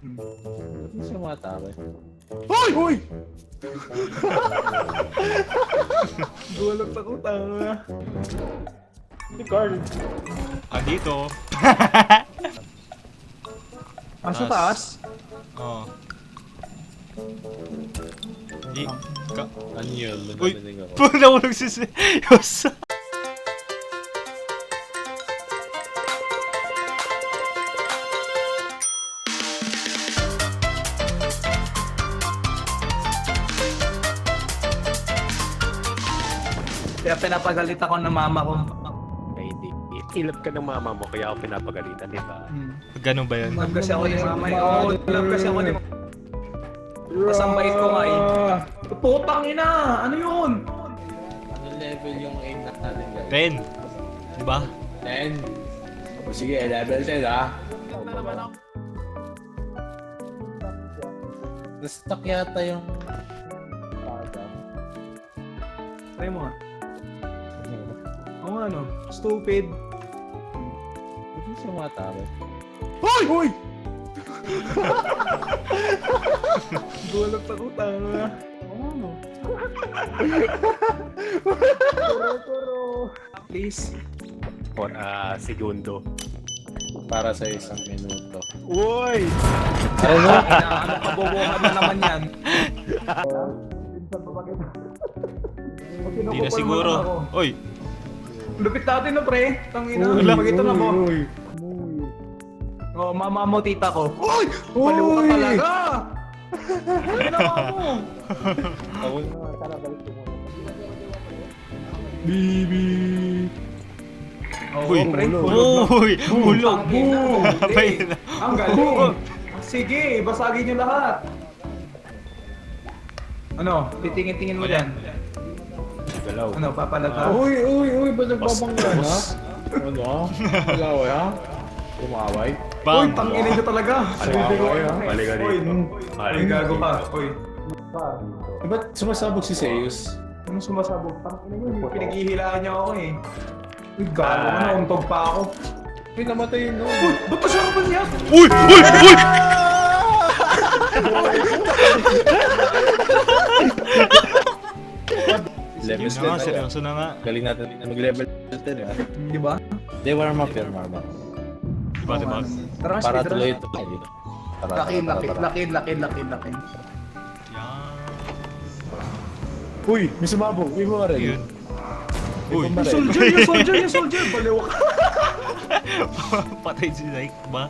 Hindi siya matawag. Hoy! Hoy! Gulat ako, tanga. Si Carl. Dito. Sa taas? Oo. Di... Ano yun? Uy! Nananig ako. Pag nahulog si Yosa. Kaya pinapagalit ako ng mama ko. Ay, hindi. Ilap ka ng mama mo, kaya ako pinapagalitan, di ba? Ganun ba yun? Love kasi ako ni mama. Oo, love kasi ako ni mama. Tapos ang bait ko nga eh. Putang ina! Ano yun? Ano level yung aim natin guys? 10. Diba? 10. O sige, level 10 ah. Na-stuck yata yung... Try mo nga. Oo ano? Stupid. Hindi siya matawag. Hoy! Hoy! Gulat ako, tanga. Oo. Please. For segundo. Para sa isang minuto. Uy! Ano kabobohan na naman yan? Hindi na siguro. Uy! Lupit natin na pre. Tangina. Wala. Pag ito na mo. Oh, mama mo, tita ko. Uy! Baliw ka talaga! Ano ginawa mo? Tawag na, tara balik ko muna. Bibi! Uy! Uy! Hulog! Abay na. Ang galing! Sige, basagin niyo lahat. Ano? Titingin-tingin mo dyan. Galaw. Ano, papalata? Uy, ba't nagbabangga na? Ano? Malaway ha? Kumaway? Uy, Bang! tanginin nyo talaga. Mali ka Uy, dito. Uy, gago ka. Uy. Ba't sumasabog si Zeus? Anong sumasabog? Tanginin nyo, pinaghihilaan niyo ako eh. Uy, gago ka, nauntog pa ako. Uy, namatay yun no? Uy, ba't pasarapan niya? Uy! Uy! Uy! Level Sige na nga, 10 seryoso na nga. Galing natin mag-level 10 ha? Di ba? Hindi, warm up yun, warm up. Diba, diba? Tara, Para speedrun. tuloy ito. Tara, Lakin, tara, lakin, tara. lakin, lakin, lakin, lakin. Yan. Uy, may sumabog. Uy, mo rin. Yun. Uy! Yung soldier, baliw ka. Patay si Nike ba?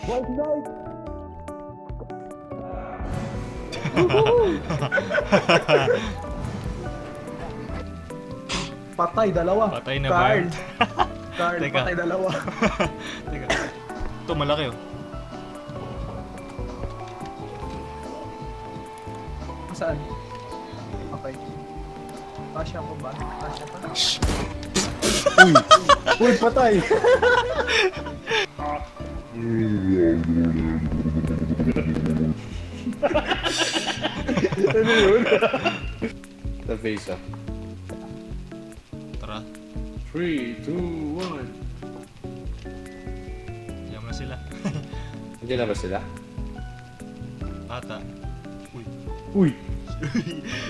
White Knight! Patay, dalawa. Patay na ba? Carl. Carl, Teka. patay dalawa. Teka. Ito, malaki oh. Saan? Okay. Kasya ko ba? Kasya pa? Uy, patay! Ano yun? The face ah. Tara. 3, 2, 1. Diyan na sila. Hindi na ba sila? Ata. Uy. Uy!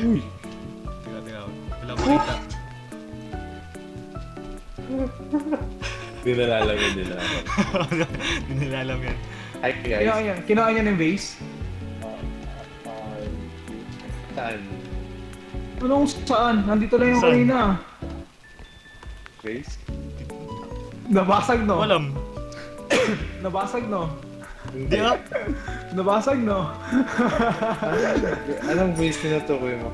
Uy! Teka, teka. Wala makita. Hindi nalalaman nila. Hindi nila alam yan. Hi guys. Kinuha niya ng base? Saan? Anong saan? Nandito lang yung Saan? kanina. Face? Nabasag no? Walam. Nabasag no? Hindi ah. Nabasag no? Anong face tinutukoy mo?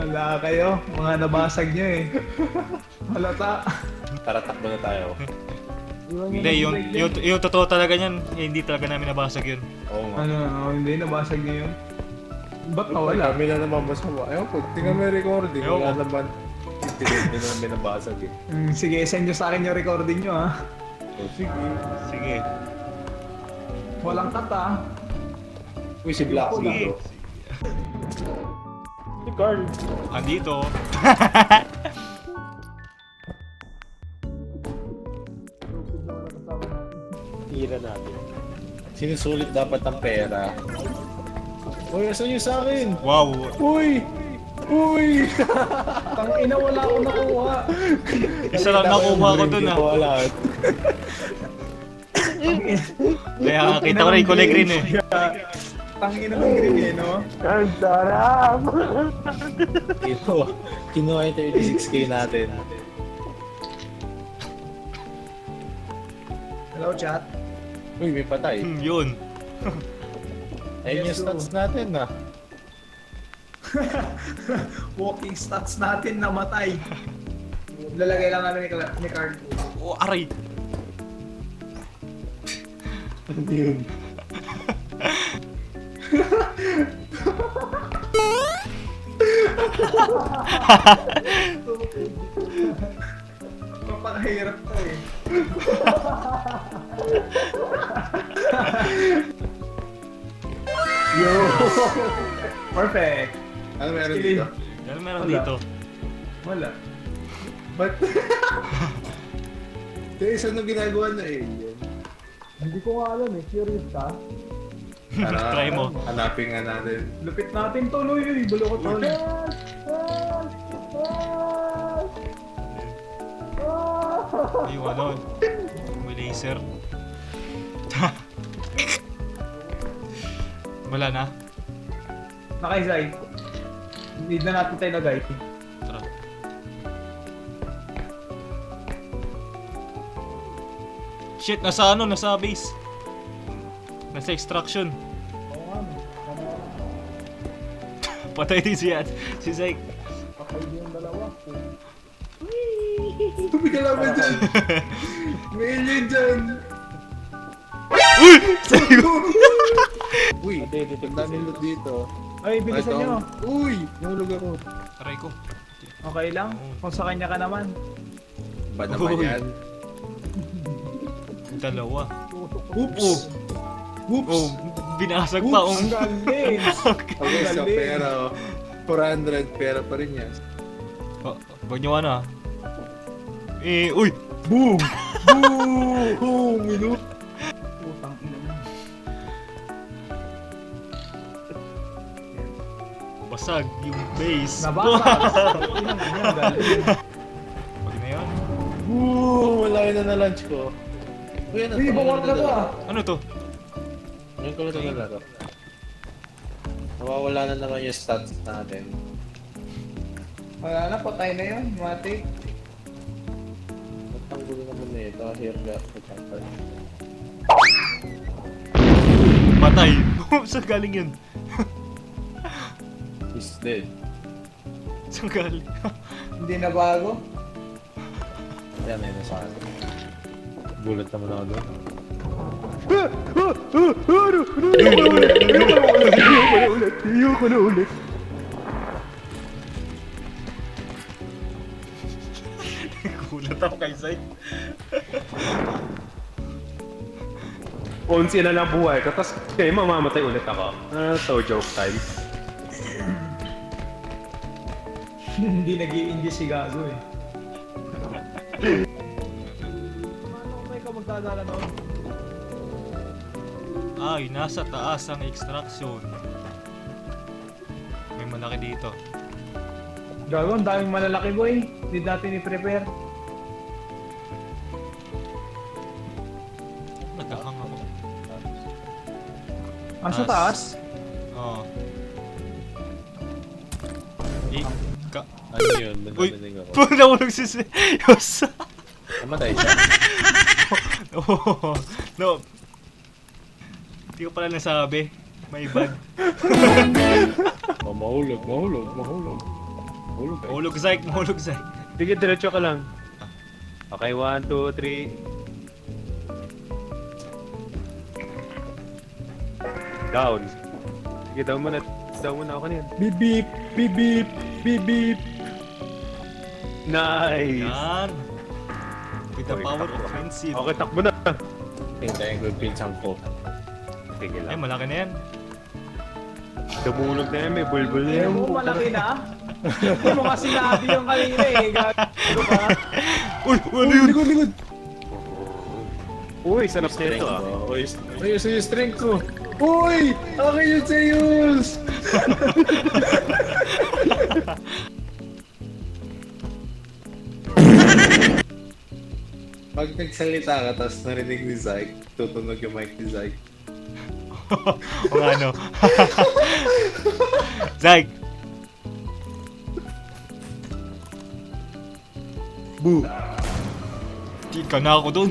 Wala kayo. Mga nabasag niyo eh. Halata. Tara, takbo na tayo. Hindi, yung totoo talaga niyan, eh, hindi talaga namin nabasag yun. Oo nga. Ano, hindi. Nabasag niyo yun. Ba't nawala? Kami na naman masama. Ayaw ko, tingnan mo yung recording. Ayaw Wala ko. naman. Hindi naman binabasag eh. Sige, send nyo sa akin yung recording nyo ha. So, sige. Sige. Walang cut ha. Uy, si Black Sige. bro. Si Carl. Andito. Hira natin. Sinusulit dapat ang pera. Uy, asan yung sa akin? Wow. Uy! Uy! Tangina, wala akong nakuha. Isa lang nakuha ko dun Hindi ko ah. wala. Kaya kita ko na yung kulay green eh. Tangina ng green eh, no? Ang sarap! Kinuha yung 36k natin. Hello, chat. Uy, may patay. Yun. Ayun yung stats natin ah. Walking stats natin namatay. Lalagay lang namin ni Carl. Oh, aray. Ano yun? Mapakahirap to eh. Yo! Perfect! Ano meron dito? Ano meron Wala. dito? Wala. Ba't? Kaya isa nung ginagawa na alien. Hindi ko nga alam eh. Curious ka? Try mo. Hanapin nga natin. Lupit natin to, Loy. Bulo ko to. Yung ano. May laser. Wala na. Nakaisay. Need na natin tayo na guys. Tara. Shit, nasa ano? Nasa base. Nasa extraction. Patay din si Zyke. May kalaban dyan! May alien dyan! Uy! Sa'yo! Uy, ang daming loot dito. Ay, bilisan Ito. nyo. Uy! Nahulog ako. Aray ko. Okay lang. Kung sa kanya ka naman. Ba naman Uy. yan? Dalawa. Oops! Oops! Oh, binasag pa. Oops! Ang galing! Okay, so galing. pera oh. 400 pera pa rin yan. Oh, wag nyo ano ah. Uy! Boom! Boom! Minute! Putang ina mo. Basag yung base. Nabasa! Inang ina, galing. Wag na yun. Boom! Wala yun na na-lunch ko. Uy, ano Uy, to? bawal na to ah. Ano to? Ngayon ko lang ito nalaro. Nawawala na naman yung stats natin. Wala na, patay na yun. Matik. Ba't ang gulo naman na ito? Here ka. Patay. Saan galing yun? He's dead. Saan galing? Hindi na bago. Yan, ayun na sa akin. Gulat naman ako doon. Ayoko na ulit. Gulat ako kay Zyke. Onsi na lang buhay ko, tapos kayo mamamatay ulit ako. So joke time. Hindi nag-i-enjoy si Gago eh. Paano may ka magdadala noon? Ay, nasa taas ang extraction. May malaki dito. Gago, ang daming malalaki boy. Hindi natin i-prepare. Nagkahang ako. Ah, sa taas? Oo. Ano yun? Uy! Nagkaminig ako. Pag nahulog si Yosa! Namatay siya. Oh, no. Hindi ko pala nasabi. My bad. Oh, mahulog, mahulog, mahulog. Mahulog eh. Mahulog Zyke, mahulog Zyke. Sige, diretso ka lang. Okay, 1, 2, 3. Down. Sige, down muna. Down muna ako kanina. Beep beep, beep beep, beep beep. Nice! Yan. With the Okay, power takbo. offensive. Okay, takbo na. Hintayin ko yung pinsang ko. Sige Ay, lang. malaki na yan. Dumulog na yan, may bulbul na Eh, yan. mo malaki na. Hindi mo kasi sinabi yung kanina eh. Gago ka. Uy! Ano yun? Likod, likod! Uy, sarap nito ah. Uy, ayos yung strength ko. Uy! Okay yun, Zeus! Pag nagsalita ka, tapos narinig ni Zyke, tutunog yung mic ni Zyke. O ano. Zag! Boo! Di ka na ako dun.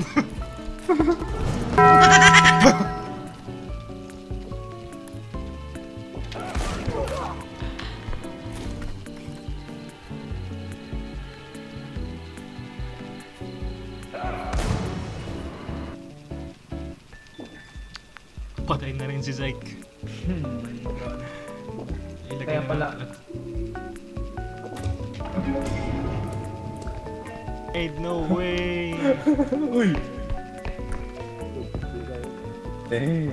Patay na rin si Zyke. Ilagay Kaya na pala. lang. Ain't no way. Uy! Damn.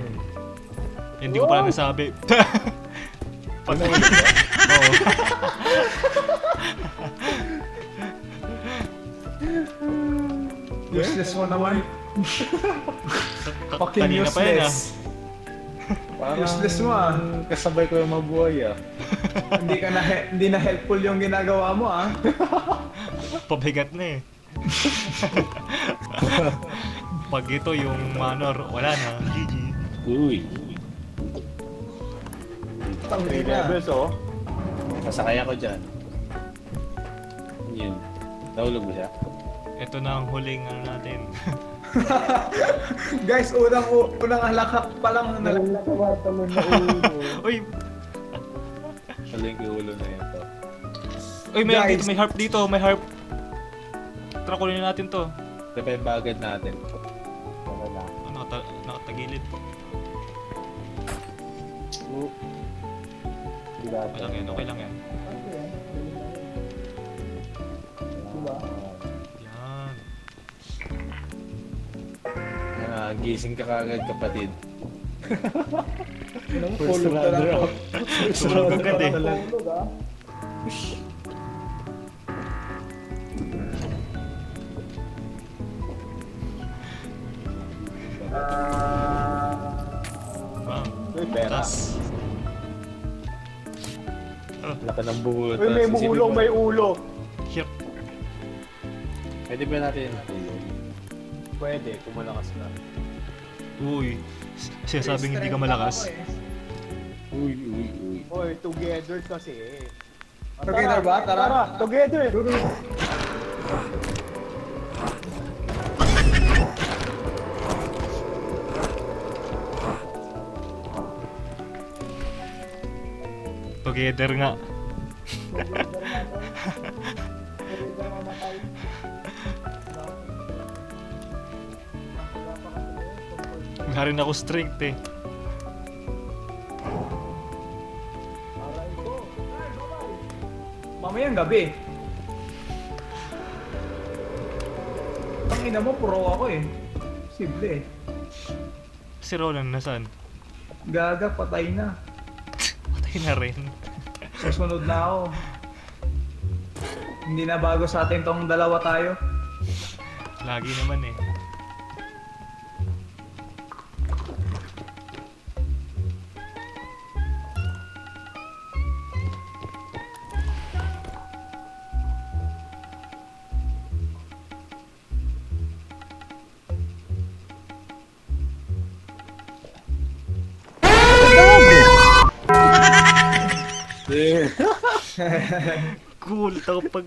Hindi ko pala nasabi. Patay. Oo. Useless mo naman. Fucking Kanina pa yan ah. useless. Parang Useless mo ah. kasabay ko yung mabuhay ah. Hindi na helpful yung ginagawa mo ah. Pabigat na eh. Pag ito yung manor, wala na. GG. Uy! Tangin 3 na. levels oh. Masakay ako dyan. Yun. Nahulog mo siya? Ito na ang huling ano natin. Guys, unang halakak pa lang Uy! Huling ulo na yun to. Uy, may Guys. dito, may harp dito, may harp. Tara, kunin natin to. Ito pa yung bagad natin. Wala. Oh, nakatagilid. Okay lang yan, okay lang yan. Yan. Gising ka kagad, kapatid. First runner up. Tulog agad eh. Bang. Uy, pera. Tas. Laka ng buhol. Uy, may mulong, may ulo. Hirap. Pwede ba natin? Pwede, kung malakas na. Uy. Sinasabing hindi ka malakas. Uy, uy, uy. Oy, together kasi. Together ba? Tara. Together! Together nga. Wala rin ako strength eh. Mamayang gabi. Tangina mo, pro ako eh. Simple eh. Si Roland nasaan? Gaga, patay na. Patay na rin. Susunod na ako. Hindi na bago sa atin tong dalawa tayo. Lagi naman eh. Cool, ito pag...